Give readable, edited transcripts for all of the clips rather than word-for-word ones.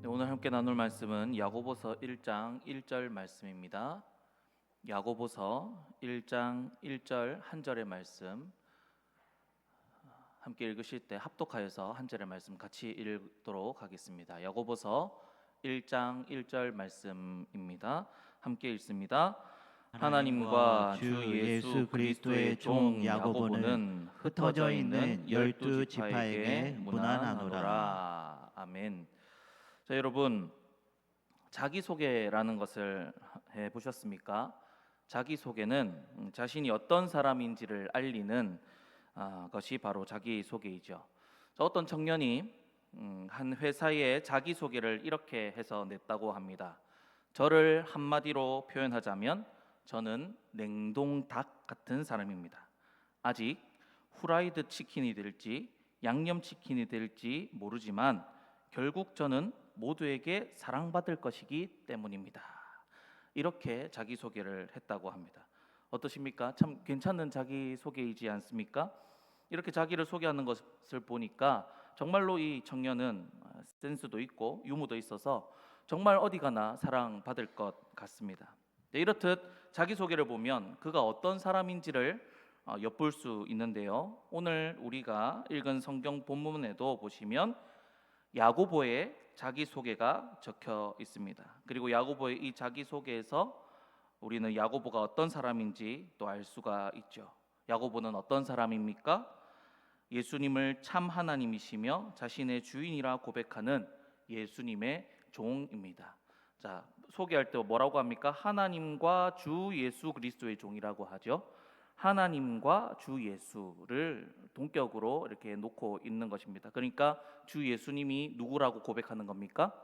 네, 오늘 함께 나눌 말씀은 야고보서 1장 1절 말씀입니다. 야고보서 1장 1절 한 절의 말씀 함께 읽으실 때 합독하여서 한 절의 말씀 같이 읽도록 하겠습니다. 야고보서 1장 1절 말씀입니다. 함께 읽습니다. 하나님과 주 예수 그리스도의 종 야고보는 흩어져 있는 12지파에게 문안하노라. 아멘. 자, 여러분, 자기소개라는 것을 해보셨습니까? 자기소개는 자신이 어떤 사람인지를 알리는 것이 바로 자기소개이죠. 어떤 청년이 한 회사에 자기소개를 이렇게 해서 냈다고 합니다. 저를 한마디로 표현하자면 저는 냉동닭 같은 사람입니다. 아직 후라이드 치킨이 될지 양념 치킨이 될지 모르지만 결국 저는 모두에게 사랑받을 것이기 때문입니다. 이렇게 자기소개를 했다고 합니다. 어떠십니까? 참 괜찮은 자기소개이지 않습니까? 이렇게 자기를 소개하는 것을 보니까 정말로 이 청년은 센스도 있고 유머도 있어서 정말 어디 가나 사랑받을 것 같습니다. 네, 이렇듯 자기소개를 보면 그가 어떤 사람인지를 엿볼 수 있는데요. 오늘 우리가 읽은 성경 본문에도 보시면 야고보의 자기소개가 적혀 있습니다. 그리고 야고보의 이 자기소개에서 우리는 야고보가 어떤 사람인지 또 알 수가 있죠. 야고보는 어떤 사람입니까? 예수님을 참 하나님이시며 자신의 주인이라 고백하는 예수님의 종입니다. 자, 소개할 때 뭐라고 합니까? 하나님과 주 예수 그리스도의 종이라고 하죠. 하나님과 주 예수를 동격으로 이렇게 놓고 있는 것입니다. 그러니까 주 예수님이 누구라고 고백하는 겁니까?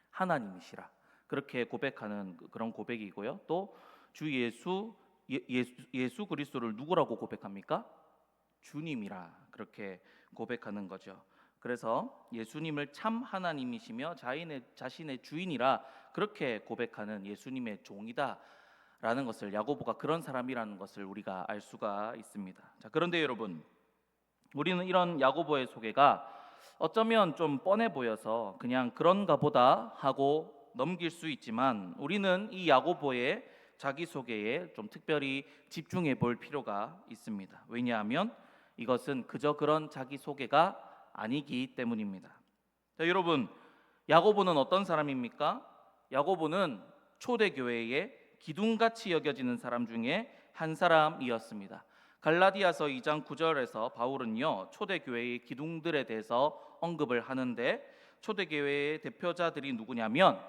하나님이시라. 그렇게 고백하는 그런 고백이고요. 또 주 예수 그리스도를 누구라고 고백합니까? 주님이라 그렇게 고백하는 거죠. 그래서 예수님을 참 하나님이시며 자신의 주인이라 그렇게 고백하는 예수님의 종이다 라는 것을, 야고보가 그런 사람이라는 것을 우리가 알 수가 있습니다. 자, 그런데 여러분, 우리는 이런 야고보의 소개가 어쩌면 좀 뻔해 보여서 그냥 그런가 보다 하고 넘길 수 있지만 우리는 이 야고보의 자기소개에 좀 특별히 집중해 볼 필요가 있습니다. 왜냐하면 이것은 그저 그런 자기소개가 아니기 때문입니다. 자, 여러분, 야고보는 어떤 사람입니까? 야고보는 초대교회의 기둥같이 여겨지는 사람 중에 한 사람이었습니다. 갈라디아서 2장 9절에서 바울은요, 초대교회의 기둥들에 대해서 언급을 하는데 초대교회의 대표자들이 누구냐면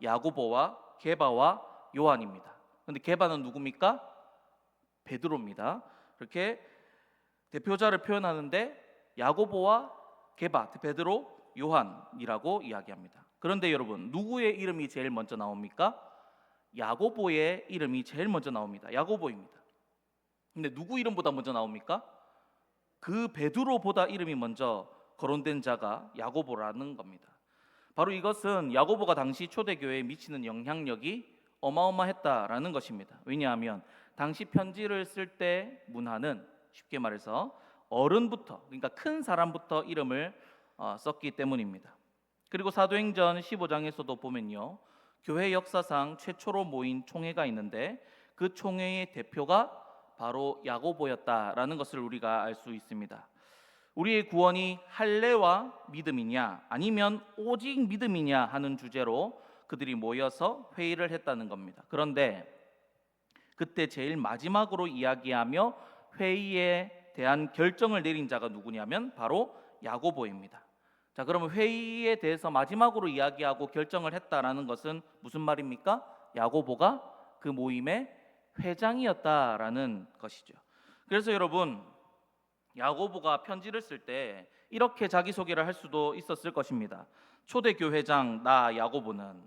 야고보와 게바와 요한입니다. 그런데 게바는 누굽니까? 베드로입니다. 이렇게 대표자를 표현하는데 야고보와 게바, 베드로, 요한이라고 이야기합니다. 그런데 여러분, 누구의 이름이 제일 먼저 나옵니까? 야고보의 이름이 제일 먼저 나옵니다. 야고보입니다. 근데 누구 이름보다 먼저 나옵니까? 그 베드로보다 이름이 먼저 거론된 자가 야고보라는 겁니다. 바로 이것은 야고보가 당시 초대교회에 미치는 영향력이 어마어마했다라는 것입니다. 왜냐하면 당시 편지를 쓸 때 문화는 쉽게 말해서 어른부터, 그러니까 큰 사람부터 이름을 썼기 때문입니다. 그리고 사도행전 15장에서도 보면요, 교회 역사상 최초로 모인 총회가 있는데 그 총회의 대표가 바로 야고보였다라는 것을 우리가 알 수 있습니다. 우리의 구원이 할례와 믿음이냐 아니면 오직 믿음이냐 하는 주제로 그들이 모여서 회의를 했다는 겁니다. 그런데 그때 제일 마지막으로 이야기하며 회의에 대한 결정을 내린 자가 누구냐면 바로 야고보입니다. 자, 그러면 회의에 대해서 마지막으로 이야기하고 결정을 했다라는 것은 무슨 말입니까? 야고보가 그 모임의 회장이었다라는 것이죠. 그래서 여러분, 야고보가 편지를 쓸 때 이렇게 자기소개를 할 수도 있었을 것입니다. 초대교회장 나 야고보는,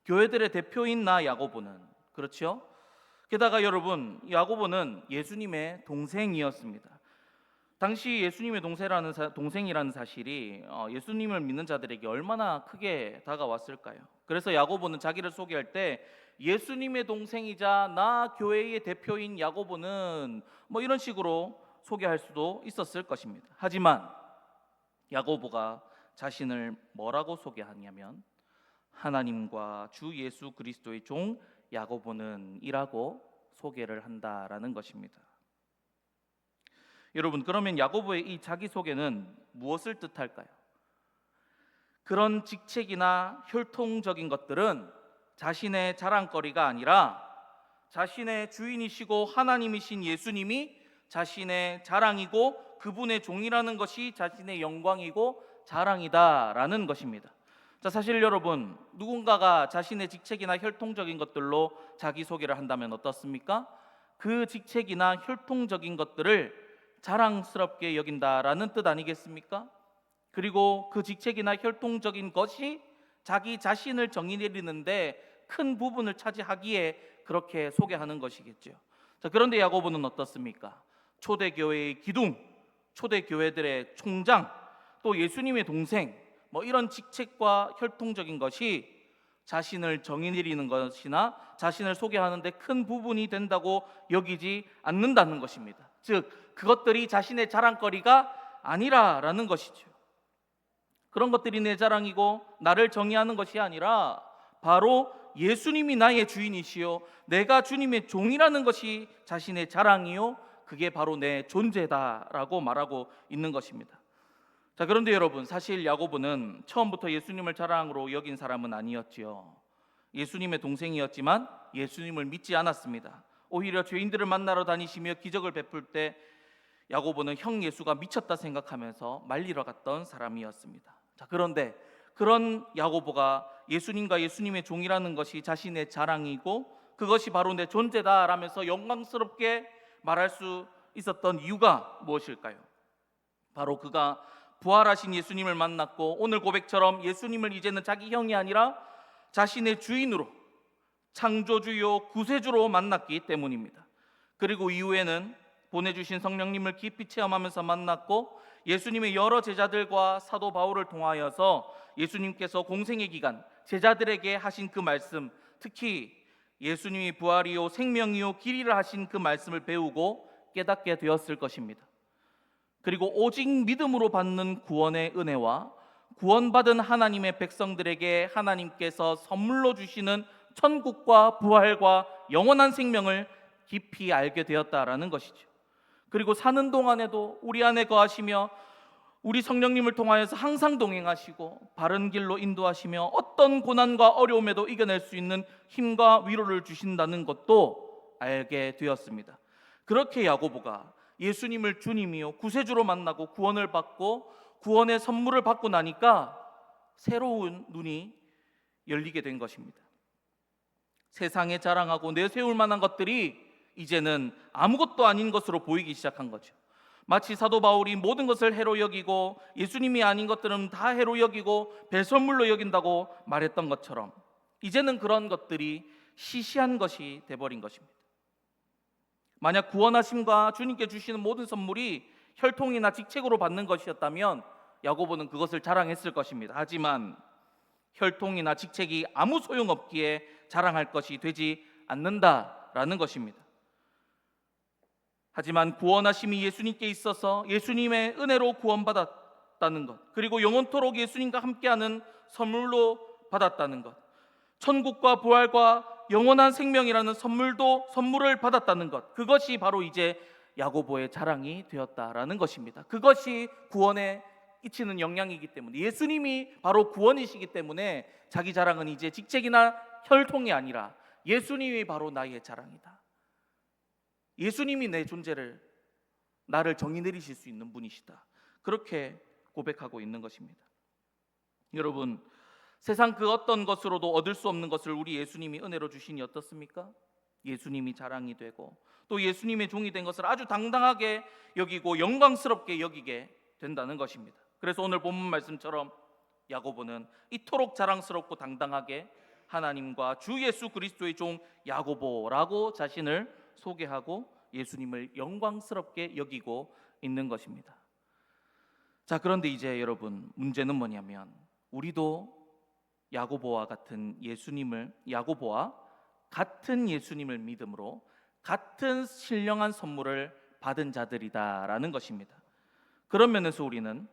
교회들의 대표인 나 야고보는, 그렇죠? 게다가 여러분, 야고보는 예수님의 동생이었습니다. 당시 예수님의 동생이라는 사실이 예수님을 믿는 자들에게 얼마나 크게 다가왔을까요? 그래서 야고보는 자기를 소개할 때 예수님의 동생이자 나 교회의 대표인 야고보는 뭐 이런 식으로 소개할 수도 있었을 것입니다. 하지만 야고보가 자신을 뭐라고 소개하냐면 하나님과 주 예수 그리스도의 종 야고보는 이라고 소개를 한다라는 것입니다. 여러분, 그러면 야고보의 이 자기소개는 무엇을 뜻할까요? 그런 직책이나 혈통적인 것들은 자신의 자랑거리가 아니라 자신의 주인이시고 하나님이신 예수님이 자신의 자랑이고 그분의 종이라는 것이 자신의 영광이고 자랑이다라는 것입니다. 자, 사실 여러분, 누군가가 자신의 직책이나 혈통적인 것들로 자기소개를 한다면 어떻습니까? 그 직책이나 혈통적인 것들을 자랑스럽게 여긴다라는 뜻 아니겠습니까? 그리고 그 직책이나 혈통적인 것이 자기 자신을 정의 내리는데 큰 부분을 차지하기에 그렇게 소개하는 것이겠죠. 자, 그런데 야고보는 어떻습니까? 초대교회의 기둥, 초대교회들의 총장, 또 예수님의 동생, 이런 직책과 혈통적인 것이 자신을 정의 내리는 것이나 자신을 소개하는데 큰 부분이 된다고 여기지 않는다는 것입니다. 즉, 그것들이 자신의 자랑거리가 아니라라는 것이죠. 그런 것들이 내 자랑이고 나를 정의하는 것이 아니라 바로 예수님이 나의 주인이시요 내가 주님의 종이라는 것이 자신의 자랑이요 그게 바로 내 존재다라고 말하고 있는 것입니다. 자, 그런데 여러분, 사실 야고보는 처음부터 예수님을 자랑으로 여긴 사람은 아니었지요. 예수님의 동생이었지만 예수님을 믿지 않았습니다. 오히려 죄인들을 만나러 다니시며 기적을 베풀 때 야고보는 형 예수가 미쳤다 생각하면서 말리러 갔던 사람이었습니다. 자, 그런데 그런 야고보가 예수님과 예수님의 종이라는 것이 자신의 자랑이고 그것이 바로 내 존재다라면서 영광스럽게 말할 수 있었던 이유가 무엇일까요? 바로 그가 부활하신 예수님을 만났고 오늘 고백처럼 예수님을 이제는 자기 형이 아니라 자신의 주인으로 창조주요 구세주로 만났기 때문입니다. 그리고 이후에는 보내주신 성령님을 깊이 체험하면서 만났고 예수님의 여러 제자들과 사도 바울을 통하여서 예수님께서 공생의 기간 제자들에게 하신 그 말씀, 특히 예수님이 부활이요 생명이요 길이라 하신 그 말씀을 배우고 깨닫게 되었을 것입니다. 그리고 오직 믿음으로 받는 구원의 은혜와 구원받은 하나님의 백성들에게 하나님께서 선물로 주시는 천국과 부활과 영원한 생명을 깊이 알게 되었다라는 것이죠. 그리고 사는 동안에도 우리 안에 거하시며 우리 성령님을 통하여서 항상 동행하시고 바른 길로 인도하시며 어떤 고난과 어려움에도 이겨낼 수 있는 힘과 위로를 주신다는 것도 알게 되었습니다. 그렇게 야고보가 예수님을 주님이요 구세주로 만나고 구원을 받고 구원의 선물을 받고 나니까 새로운 눈이 열리게 된 것입니다. 세상에 자랑하고 내세울 만한 것들이 이제는 아무것도 아닌 것으로 보이기 시작한 거죠. 마치 사도 바울이 모든 것을 해로 여기고 예수님이 아닌 것들은 다 해로 여기고 배설물로 여긴다고 말했던 것처럼 이제는 그런 것들이 시시한 것이 돼버린 것입니다. 만약 구원하심과 주님께 주시는 모든 선물이 혈통이나 직책으로 받는 것이었다면 야고보는 그것을 자랑했을 것입니다. 하지만 혈통이나 직책이 아무 소용없기에 자랑할 것이 되지 않는다라는 것입니다. 하지만 구원하심이 예수님께 있어서 예수님의 은혜로 구원받았다는 것, 그리고 영원토록 예수님과 함께하는 선물로 받았다는 것, 천국과 부활과 영원한 생명이라는 선물을 받았다는 것, 그것이 바로 이제 야고보의 자랑이 되었다라는 것입니다. 그것이 구원에 끼치는 영향이기 때문에 예수님이 바로 구원이시기 때문에 자기 자랑은 이제 직책이나 혈통이 아니라 예수님이 바로 나의 자랑이다. 예수님이 내 존재를 나를 정의 내리실 수 있는 분이시다. 그렇게 고백하고 있는 것입니다. 여러분, 세상 그 어떤 것으로도 얻을 수 없는 것을 우리 예수님이 은혜로 주시니 어떻습니까? 예수님이 자랑이 되고 또 예수님의 종이 된 것을 아주 당당하게 여기고 영광스럽게 여기게 된다는 것입니다. 그래서 오늘 본문 말씀처럼 야고보는 이토록 자랑스럽고 당당하게 하나님과 주 예수 그리스도의 종 야고보라고 자신을 소개하고 예수님을 영광스럽게 여기고 있는 것입니다. 자, 그런데 이제 여러분, 문제는 뭐냐면 우리도 야고보와 같은 예수님을 믿음으로 같은 신령한 선물을 받은 자들이다라는 것입니다. 그런 면에서 우리는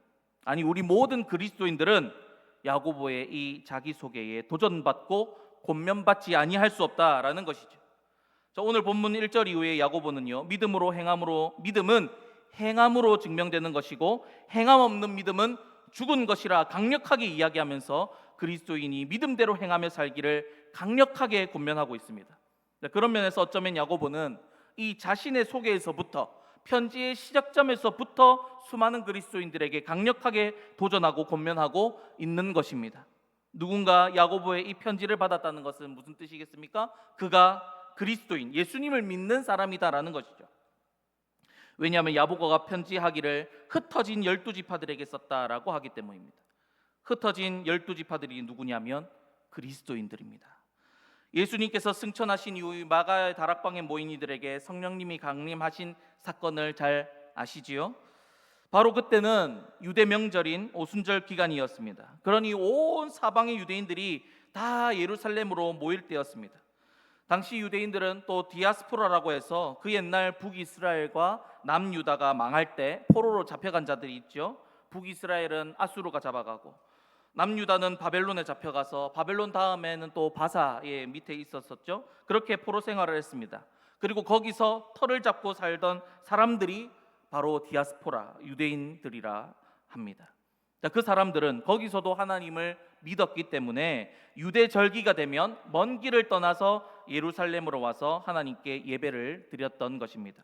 아니 우리 모든 그리스도인들은 야고보의 이 자기소개에 도전받고 권면받지 아니할 수 없다라는 것이죠. 자, 오늘 본문 1절 이후에 야고보는요, 믿음은 행함으로 증명되는 것이고 행함 없는 믿음은 죽은 것이라 강력하게 이야기하면서 그리스도인이 믿음대로 행하며 살기를 강력하게 권면하고 있습니다. 그런 면에서 어쩌면 야고보는 이 자신의 소개에서부터, 편지의 시작점에서부터 수많은 그리스도인들에게 강력하게 도전하고 권면하고 있는 것입니다. 누군가 야고보의 이 편지를 받았다는 것은 무슨 뜻이겠습니까? 그가 그리스도인, 예수님을 믿는 사람이다라는 것이죠. 왜냐하면 야고보가 편지하기를 흩어진 12지파들에게 썼다라고 하기 때문입니다. 흩어진 12지파들이 누구냐면 그리스도인들입니다. 예수님께서 승천하신 이후 마가의 다락방에 모인 이들에게 성령님이 강림하신 사건을 잘 아시지요? 바로 그때는 유대 명절인 오순절 기간이었습니다. 그러니 온 사방의 유대인들이 다 예루살렘으로 모일 때였습니다. 당시 유대인들은 또 디아스포라라고 해서 그 옛날 북이스라엘과 남유다가 망할 때 포로로 잡혀간 자들이 있죠. 북이스라엘은 아수르가 잡아가고 남유다는 바벨론에 잡혀가서 바벨론 다음에는 또 바사의 밑에 있었었죠. 그렇게 포로 생활을 했습니다. 그리고 거기서 터를 잡고 살던 사람들이 바로 디아스포라, 유대인들이라 합니다. 그 사람들은 거기서도 하나님을 믿었기 때문에 유대 절기가 되면 먼 길을 떠나서 예루살렘으로 와서 하나님께 예배를 드렸던 것입니다.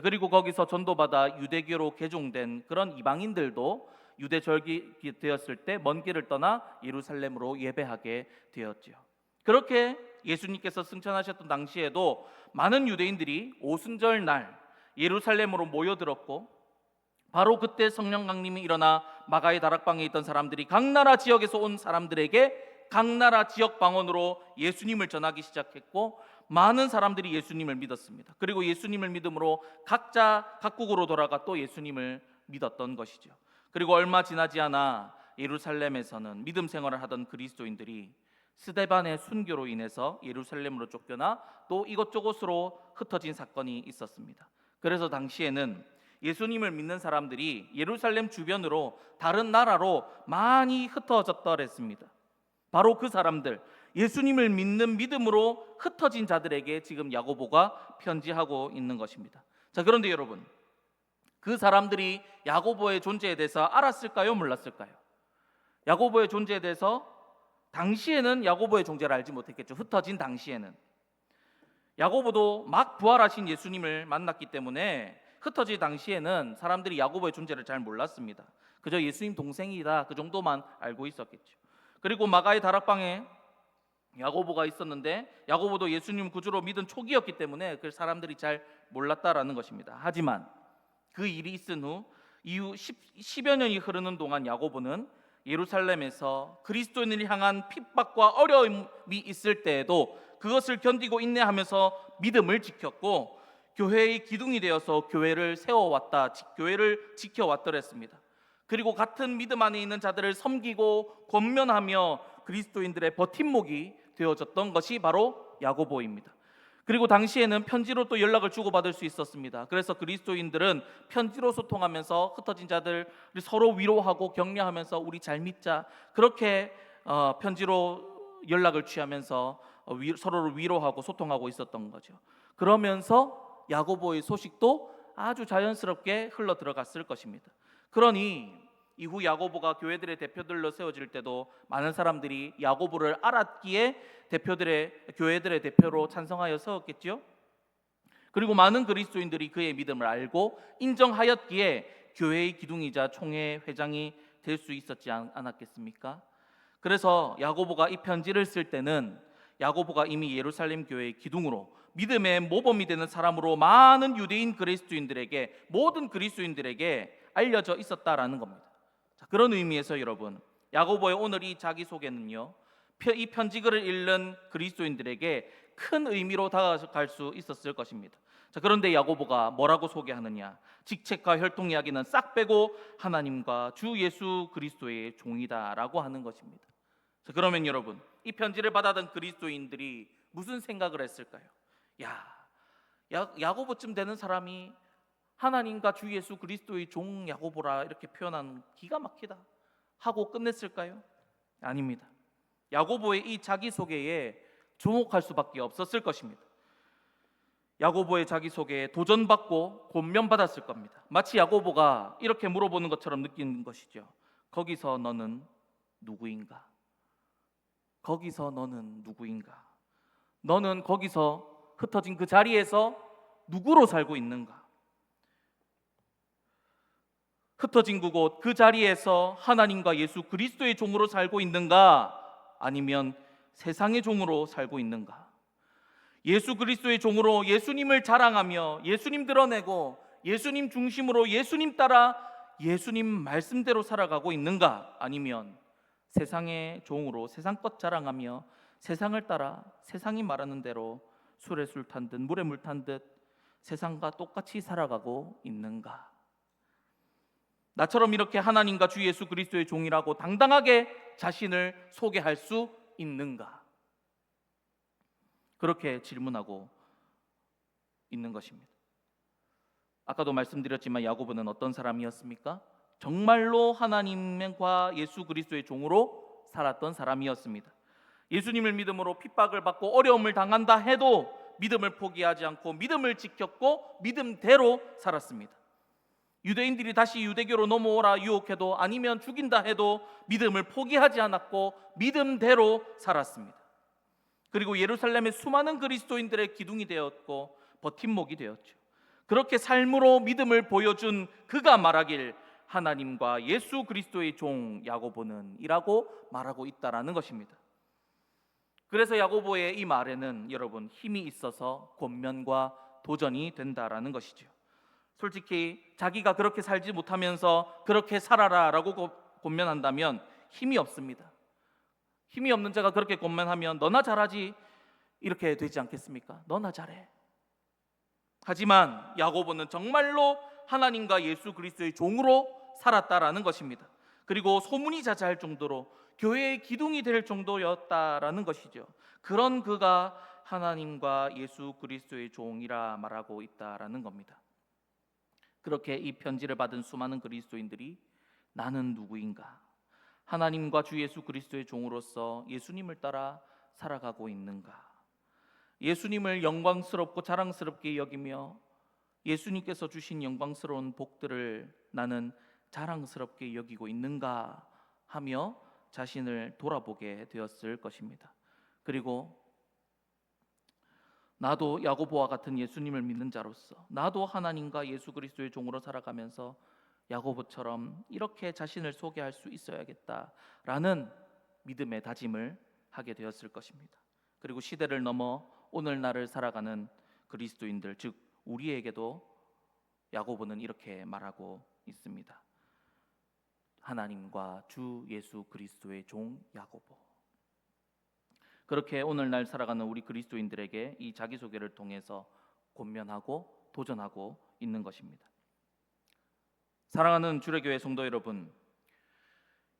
그리고 거기서 전도받아 유대교로 개종된 그런 이방인들도 유대 절기 되었을 때 먼 길을 떠나 예루살렘으로 예배하게 되었지요. 그렇게 예수님께서 승천하셨던 당시에도 많은 유대인들이 오순절 날 예루살렘으로 모여들었고, 바로 그때 성령 강림이 일어나 마가의 다락방에 있던 사람들이 각 나라 지역에서 온 사람들에게 각 나라 지역 방언으로 예수님을 전하기 시작했고, 많은 사람들이 예수님을 믿었습니다. 그리고 예수님을 믿음으로 각자 각국으로 돌아가 또 예수님을 믿었던 것이죠. 그리고 얼마 지나지 않아 예루살렘에서는 믿음 생활을 하던 그리스도인들이 스데반의 순교로 인해서 예루살렘으로 쫓겨나 또 이곳저곳으로 흩어진 사건이 있었습니다. 그래서 당시에는 예수님을 믿는 사람들이 예루살렘 주변으로 다른 나라로 많이 흩어졌더랬습니다. 바로 그 사람들, 예수님을 믿는 믿음으로 흩어진 자들에게 지금 야고보가 편지하고 있는 것입니다. 자, 그런데 여러분, 그 사람들이 야고보의 존재에 대해서 알았을까요? 몰랐을까요? 야고보의 존재에 대해서 당시에는 야고보의 존재를 알지 못했겠죠. 흩어진 당시에는. 야고보도 막 부활하신 예수님을 만났기 때문에 흩어질 당시에는 사람들이 야고보의 존재를 잘 몰랐습니다. 그저 예수님 동생이다, 그 정도만 알고 있었겠죠. 그리고 마가의 다락방에 야고보가 있었는데 야고보도 예수님 구주로 믿은 초기였기 때문에 그 사람들이 잘 몰랐다라는 것입니다. 하지만 그 일이 있은 후 이후 10여 년이 흐르는 동안 야고보는 예루살렘에서 그리스도인을 향한 핍박과 어려움이 있을 때에도 그것을 견디고 인내하면서 믿음을 지켰고, 교회의 기둥이 되어서 교회를 세워왔다, 교회를 지켜왔더랬습니다. 그리고 같은 믿음 안에 있는 자들을 섬기고 권면하며 그리스도인들의 버팀목이 되어졌던 것이 바로 야고보입니다. 그리고 당시에는 편지로 또 연락을 주고받을 수 있었습니다. 그래서 그리스도인들은 편지로 소통하면서 흩어진 자들을 서로 위로하고 격려하면서 우리 잘 믿자, 그렇게 편지로 연락을 취하면서 서로를 위로하고 소통하고 있었던 거죠. 그러면서 야고보의 소식도 아주 자연스럽게 흘러 들어갔을 것입니다. 그러니 이후 야고보가 교회들의 대표들로 세워질 때도 많은 사람들이 야고보를 알았기에 교회들의 대표로 찬성하여 세웠겠지요. 그리고 많은 그리스도인들이 그의 믿음을 알고 인정하였기에 교회의 기둥이자 총회 회장이 될 수 있었지 않았겠습니까? 그래서 야고보가 이 편지를 쓸 때는 야고보가 이미 예루살렘 교회의 기둥으로 믿음의 모범이 되는 사람으로 많은 유대인 그리스도인들에게, 모든 그리스도인들에게 알려져 있었다라는 겁니다. 자, 그런 의미에서 여러분, 야고보의 오늘 이 자기소개는요, 이 편지글을 읽는 그리스도인들에게 큰 의미로 다가갈 수 있었을 것입니다. 자, 그런데 야고보가 뭐라고 소개하느냐? 직책과 혈통 이야기는 싹 빼고 하나님과 주 예수 그리스도의 종이다라고 하는 것입니다. 자, 그러면 여러분, 이 편지를 받아든 그리스도인들이 무슨 생각을 했을까요? 야고보쯤 되는 사람이 하나님과 주 예수 그리스도의 종 야고보라 이렇게 표현한 기가 막히다 하고 끝냈을까요? 아닙니다. 야고보의 이 자기소개에 주목할 수밖에 없었을 것입니다. 야고보의 자기소개에 도전받고 권면받았을 겁니다. 마치 야고보가 이렇게 물어보는 것처럼 느끼는 것이죠. 거기서 너는 누구인가? 거기서 너는 누구인가? 너는 거기서 흩어진 그 자리에서 누구로 살고 있는가? 흩어진 그곳 그 자리에서 하나님과 예수 그리스도의 종으로 살고 있는가? 아니면 세상의 종으로 살고 있는가? 예수 그리스도의 종으로 예수님을 자랑하며 예수님 드러내고 예수님 중심으로 예수님 따라 예수님 말씀대로 살아가고 있는가? 아니면 세상의 종으로 세상 것 자랑하며 세상을 따라 세상이 말하는 대로 술에 술 탄 듯 물에 물 탄 듯 세상과 똑같이 살아가고 있는가? 나처럼 이렇게 하나님과 주 예수 그리스도의 종이라고 당당하게 자신을 소개할 수 있는가? 그렇게 질문하고 있는 것입니다. 아까도 말씀드렸지만 야고보는 어떤 사람이었습니까? 정말로 하나님과 예수 그리스도의 종으로 살았던 사람이었습니다. 예수님을 믿음으로 핍박을 받고 어려움을 당한다 해도 믿음을 포기하지 않고 믿음을 지켰고 믿음대로 살았습니다. 유대인들이 다시 유대교로 넘어오라 유혹해도 아니면 죽인다 해도 믿음을 포기하지 않았고 믿음대로 살았습니다. 그리고 예루살렘의 수많은 그리스도인들의 기둥이 되었고 버팀목이 되었죠. 그렇게 삶으로 믿음을 보여준 그가 말하길 하나님과 예수 그리스도의 종 야고보는 이라고 말하고 있다라는 것입니다. 그래서 야고보의 이 말에는 여러분 힘이 있어서 권면과 도전이 된다라는 것이죠. 솔직히 자기가 그렇게 살지 못하면서 그렇게 살아라라고 권면한다면 힘이 없습니다. 힘이 없는 자가 그렇게 권면하면 너나 잘하지 이렇게 되지 않겠습니까? 너나 잘해. 하지만 야고보는 정말로 하나님과 예수 그리스도의 종으로 살았다라는 것입니다. 그리고 소문이 자자할 정도로 교회의 기둥이 될 정도였다라는 것이죠. 그런 그가 하나님과 예수 그리스도의 종이라 말하고 있다라는 겁니다. 그렇게 이 편지를 받은 수많은 그리스도인들이 나는 누구인가? 하나님과 주 예수 그리스도의 종으로서 예수님을 따라 살아가고 있는가? 예수님을 영광스럽고 자랑스럽게 여기며 예수님께서 주신 영광스러운 복들을 나는 자랑스럽게 여기고 있는가 하며 자신을 돌아보게 되었을 것입니다. 그리고 나도 야고보와 같은 예수님을 믿는 자로서 나도 하나님과 예수 그리스도의 종으로 살아가면서 야고보처럼 이렇게 자신을 소개할 수 있어야겠다라는 믿음의 다짐을 하게 되었을 것입니다. 그리고 시대를 넘어 오늘날을 살아가는 그리스도인들, 즉 우리에게도 야고보는 이렇게 말하고 있습니다. 하나님과 주 예수 그리스도의 종 야고보. 그렇게 오늘날 살아가는 우리 그리스도인들에게 이 자기소개를 통해서 권면하고 도전하고 있는 것입니다. 사랑하는 주례교회 성도 여러분,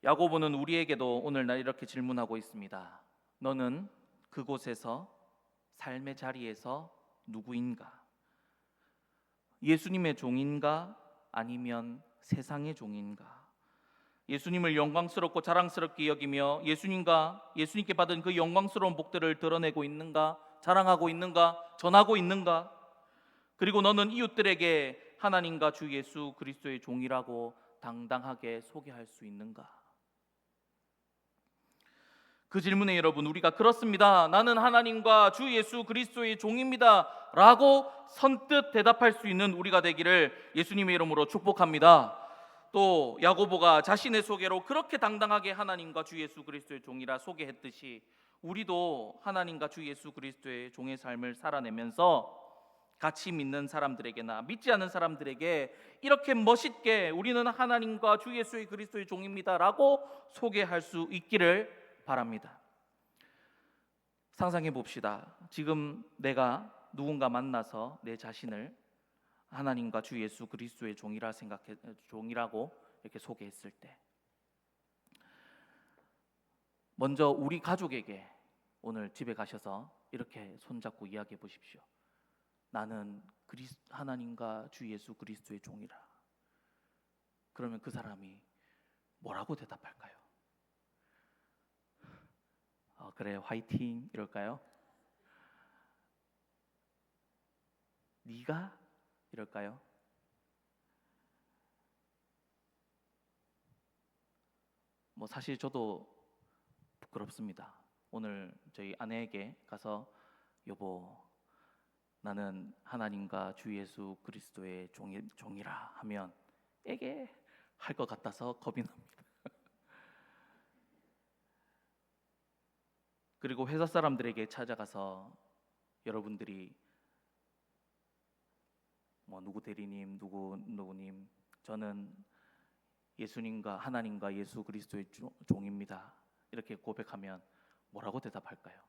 야고보는 우리에게도 오늘날 이렇게 질문하고 있습니다. 너는 그곳에서 삶의 자리에서 누구인가? 예수님의 종인가? 아니면 세상의 종인가? 예수님을 영광스럽고 자랑스럽게 여기며 예수님께 받은 그 영광스러운 복들을 드러내고 있는가? 자랑하고 있는가? 전하고 있는가? 그리고 너는 이웃들에게 하나님과 주 예수 그리스도의 종이라고 당당하게 소개할 수 있는가? 그 질문에 여러분 우리가 그렇습니다. 나는 하나님과 주 예수 그리스도의 종입니다 라고 선뜻 대답할 수 있는 우리가 되기를 예수님의 이름으로 축복합니다. 또 야고보가 자신의 소개로 그렇게 당당하게 하나님과 주 예수 그리스도의 종이라 소개했듯이 우리도 하나님과 주 예수 그리스도의 종의 삶을 살아내면서 같이 믿는 사람들에게나 믿지 않는 사람들에게 이렇게 멋있게 우리는 하나님과 주 예수 그리스도의 종입니다 라고 소개할 수 있기를 바랍니다. 상상해 봅시다. 지금 내가 누군가 만나서 내 자신을 하나님과 주 예수 그리스도의 종이라고 이렇게 소개했을 때, 먼저 우리 가족에게 오늘 집에 가셔서 이렇게 손잡고 이야기해 보십시오. 나는 하나님과 주 예수 그리스도의 종이라. 그러면 그 사람이 뭐라고 대답할까요? 그래, 화이팅 이럴까요? 네가 이럴까요? 사실 저도 부끄럽습니다. 오늘 저희 아내에게 가서 여보, 나는 하나님과 주 예수 그리스도의 종이라 하면 에게 할 것 같아서 겁이 납니다. 그리고 회사 사람들에게 찾아가서 여러분들이 누구 대리님, 누구님, 저는 예수님과 하나님과 예수 그리스도의 종입니다. 이렇게 고백하면 뭐라고 대답할까요?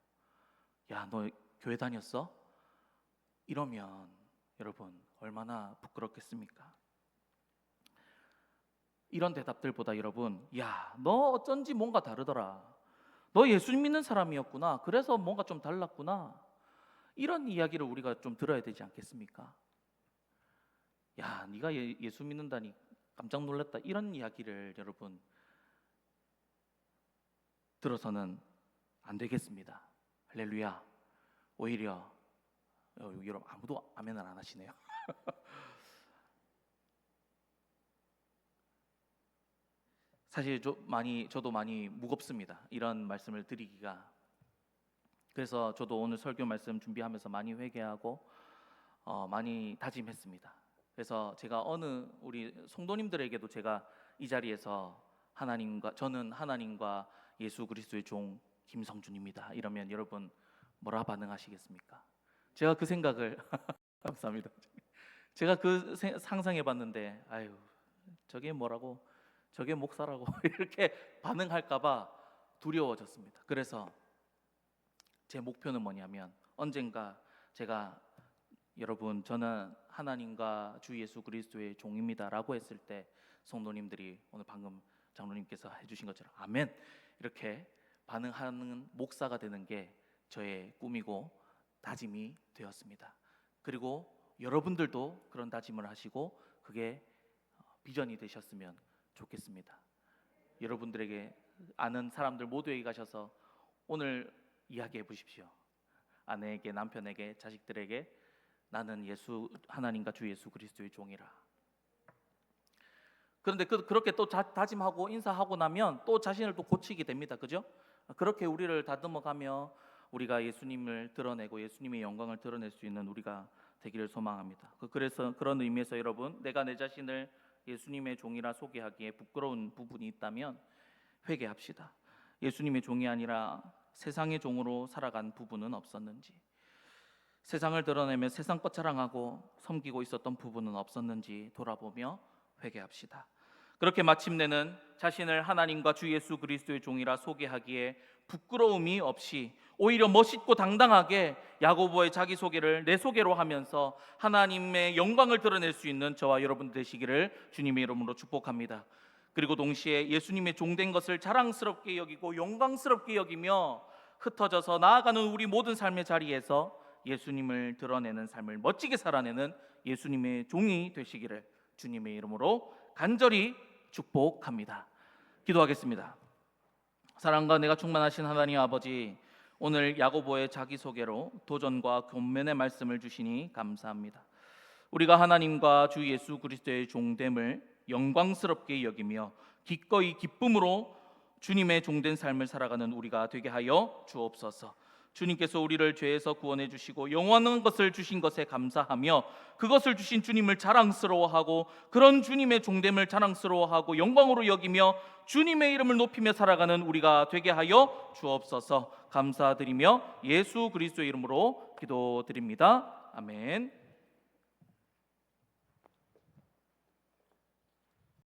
야, 너 교회 다녔어? 이러면 여러분 얼마나 부끄럽겠습니까? 이런 대답들보다 여러분, 야, 너 어쩐지 뭔가 다르더라. 너 예수 믿는 사람이었구나. 그래서 뭔가 좀 달랐구나. 이런 이야기를 우리가 좀 들어야 되지 않겠습니까? 야, 네가 예수 믿는다니 깜짝 놀랐다. 이런 이야기를 여러분 들어서는 안 되겠습니다. 할렐루야. 오히려 여러분 아무도 아멘을 안 하시네요. 사실 저도 많이 무겁습니다. 이런 말씀을 드리기가. 그래서 저도 오늘 설교 말씀 준비하면서 많이 회개하고 많이 다짐했습니다. 그래서 제가 우리 성도님들에게도 제가 이 자리에서 저는 하나님과 예수 그리스도의 종 김성준입니다. 이러면 여러분 뭐라 반응하시겠습니까? 제가 그 생각을 감사합니다. 제가 상상해봤는데, 아유, 저게 뭐라고, 저게 목사라고 이렇게 반응할까봐 두려워졌습니다. 그래서 제 목표는 뭐냐면 언젠가 제가 여러분 저는 하나님과 주 예수 그리스도의 종입니다라고 했을 때 성도님들이 오늘 방금 장로님께서 해주신 것처럼 아멘 이렇게 반응하는 목사가 되는 게 저의 꿈이고 다짐이 되었습니다. 그리고 여러분들도 그런 다짐을 하시고 그게 비전이 되셨으면 좋겠습니다. 여러분들에게 아는 사람들 모두에게 가셔서 오늘 이야기해 보십시오. 아내에게, 남편에게, 자식들에게 나는 하나님과 주 예수 그리스도의 종이라. 그런데 그렇게 또 다짐하고 인사하고 나면 또 자신을 또 고치게 됩니다. 그죠? 그렇게 우리를 다듬어가며 우리가 예수님을 드러내고 예수님의 영광을 드러낼 수 있는 우리가 되기를 소망합니다. 그래서 그런 의미에서 여러분, 내가 내 자신을 예수님의 종이라 소개하기에 부끄러운 부분이 있다면 회개합시다. 예수님의 종이 아니라 세상의 종으로 살아간 부분은 없었는지, 세상을 드러내며 세상 것 자랑하고 섬기고 있었던 부분은 없었는지 돌아보며 회개합시다. 그렇게 마침내는 자신을 하나님과 주 예수 그리스도의 종이라 소개하기에 부끄러움이 없이 오히려 멋있고 당당하게 야고보의 자기소개를 내 소개로 하면서 하나님의 영광을 드러낼 수 있는 저와 여러분 되시기를 주님의 이름으로 축복합니다. 그리고 동시에 예수님의 종된 것을 자랑스럽게 여기고 영광스럽게 여기며 흩어져서 나아가는 우리 모든 삶의 자리에서 예수님을 드러내는 삶을 멋지게 살아내는 예수님의 종이 되시기를 주님의 이름으로 간절히 축복합니다. 기도하겠습니다. 사랑과 내가 충만하신 하나님 아버지, 오늘 야고보의 자기소개로 도전과 권면의 말씀을 주시니 감사합니다. 우리가 하나님과 주 예수 그리스도의 종됨을 영광스럽게 여기며 기꺼이 기쁨으로 주님의 종된 삶을 살아가는 우리가 되게 하여 주옵소서. 주님께서 우리를 죄에서 구원해 주시고 영원한 것을 주신 것에 감사하며 그것을 주신 주님을 자랑스러워하고 그런 주님의 종됨을 자랑스러워하고 영광으로 여기며 주님의 이름을 높이며 살아가는 우리가 되게 하여 주옵소서. 감사드리며 예수 그리스도의 이름으로 기도드립니다. 아멘.